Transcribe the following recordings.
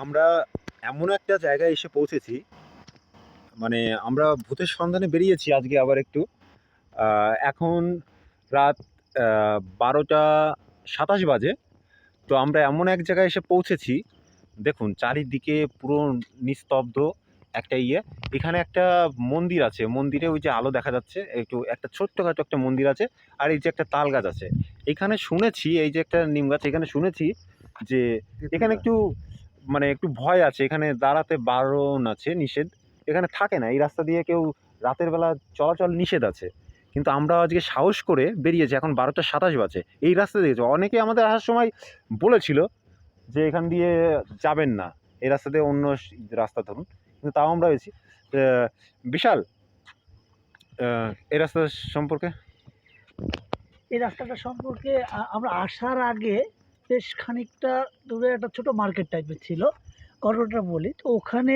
আমরা এমন একটা জায়গায় এসে পৌঁছেছি, মানে আমরা ভূতের সন্ধানে বেরিয়েছি আজকে আবার একটু। এখন রাত 12টা 27 বাজে। তো আমরা এমন এক জায়গায় এসে পৌঁছেছি, দেখুন চারিদিকে পুরো নিস্তব্ধ একটা এখানে একটা মন্দির আছে, মন্দিরে ওই যে আলো দেখা যাচ্ছে, একটু একটা ছোট্টখাটো একটা মন্দির আছে। আর এই যে একটা তাল গাছ আছে এখানে শুনেছি, এই যে একটা নিম গাছ, এখানে শুনেছি যে এখানে একটু মানে একটু ভয় আছে, এখানে দাঁড়াতে বারণ আছে, নিষেধ। এখানে থাকে না, এই রাস্তা দিয়ে কেউ রাতের বেলা চলাচল নিষেধ আছে। কিন্তু আমরা আজকে সাহস করে বেরিয়েছি, এখন 12টা 27 বাজে। এই রাস্তা দিয়েছে, অনেকে আমাদের আসার সময় বলেছিল যে এখান দিয়ে যাবেন না, এই রাস্তা দিয়ে অন্য রাস্তা ধরুন, কিন্তু তাও আমরা হয়েছি। বিশাল, এই রাস্তা সম্পর্কে এই রাস্তাটা সম্পর্কে আমরা আসার আগে বেশ খানিকটা দূরে একটা ছোট মার্কেট টাইপের ছিল, ঘটনাটা বলি। তো ওখানে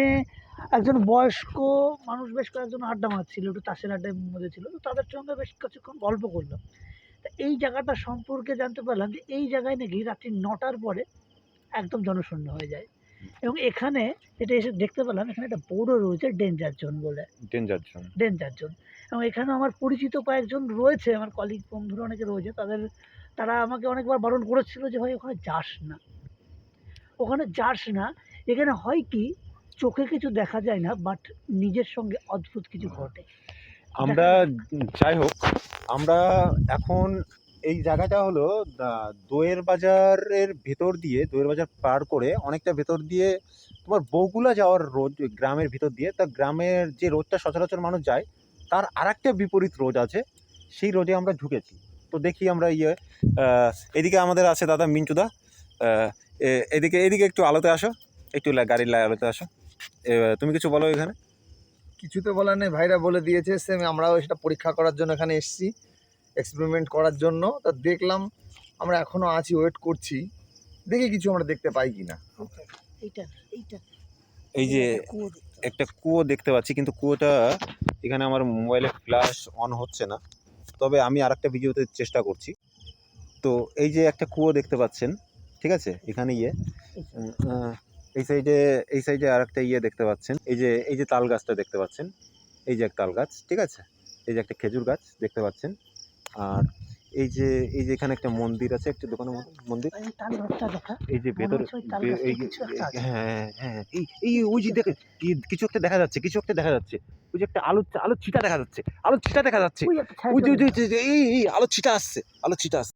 একজন বয়স্ক মানুষ বেশ কয়েকজন আড্ডা মারছিল, একটু তাসের আড্ডার মধ্যে ছিল। তো তাদের সঙ্গে বেশ কিছুক্ষণ গল্প করলাম। তা এই জায়গাটা সম্পর্কে জানতে পারলাম যে এই জায়গায় নাকি রাত্রি 9টার পরে একদম জনশূন্য হয়ে যায়। এবং এখানে যেটা এসে দেখতে পেলাম, এখানে একটা বোর্ডও রয়েছে ডেঞ্জার জোন বলে। Danger zone. Danger zone. এবং এখানে আমার পরিচিত কয়েকজন রয়েছে, আমার কলিগ বন্ধুরা অনেকে রয়েছে। তারা আমাকে অনেকবার বারণ করেছিল যে ভাই ওখানে যাস না, ওখানে যাস না। এখানে হয় কি, চোখে কিছু দেখা যায় না, বাট নিজের সঙ্গে অদ্ভুত কিছু ঘটে। আমরা যাই হোক, আমরা এখন এই জায়গাটা হলো দোয়ের বাজারের ভেতর দিয়ে, দোয়ের বাজার পার করে অনেকটা ভেতর দিয়ে তোমার বগুলা যাওয়ার রোড, গ্রামের ভিতর দিয়ে। তা গ্রামের যে রোডটা সচরাচর মানুষ যায়, তার আরেকটা বিপরীত রোড আছে, সেই রোডে আমরা ঢুকেছি। তো দেখি আমরা এদিকে আমাদের আছে দাদা মিন্টুদা। এদিকে এদিকে একটু আলোতে আসো, একটু গাড়ির আলোতে আসো। তুমি কিছু বলো এখানে। কিছু তো বলার নেই, ভাইরা বলে দিয়েছে। সেম আমরাও সেটা পরীক্ষা করার জন্য এখানে এসেছি, এক্সপেরিমেন্ট করার জন্য। তা দেখলাম, আমরা এখনও আছি, ওয়েট করছি, দেখি কিছু আমরা দেখতে পাই কি না। এই যে একটা কুয়ো দেখতে পাচ্ছি, কিন্তু কুয়োটা এখানে আমার মোবাইলে ফ্ল্যাশ অন হচ্ছে না, তবে আমি আরেকটা ভিডিওতে চেষ্টা করছি। তো এই যে একটা কুয়ো দেখতে পাচ্ছেন, ঠিক আছে, এখানে এই সাইডে, এই সাইডে আরেকটা দেখতে পাচ্ছেন। এই যে তাল গাছটা দেখতে পাচ্ছেন, এই যে এক তাল গাছ, ঠিক আছে। এই যে একটা খেজুর গাছ দেখতে পাচ্ছেন। আর এই যে এখানে একটা মন্দির আছে, একটা দোকানের মন্দির। এই যে ভেতর, হ্যাঁ হ্যাঁ, এই ওই যে দেখে কিছু একটা দেখা যাচ্ছে, কিছু একটা দেখা যাচ্ছে। ওই যে একটা আলোর ছিটা দেখা যাচ্ছে, আলোর ছিটা দেখা যাচ্ছে। ওই যে এই আলোর ছিটা আসছে, আলোর ছিটা আসছে।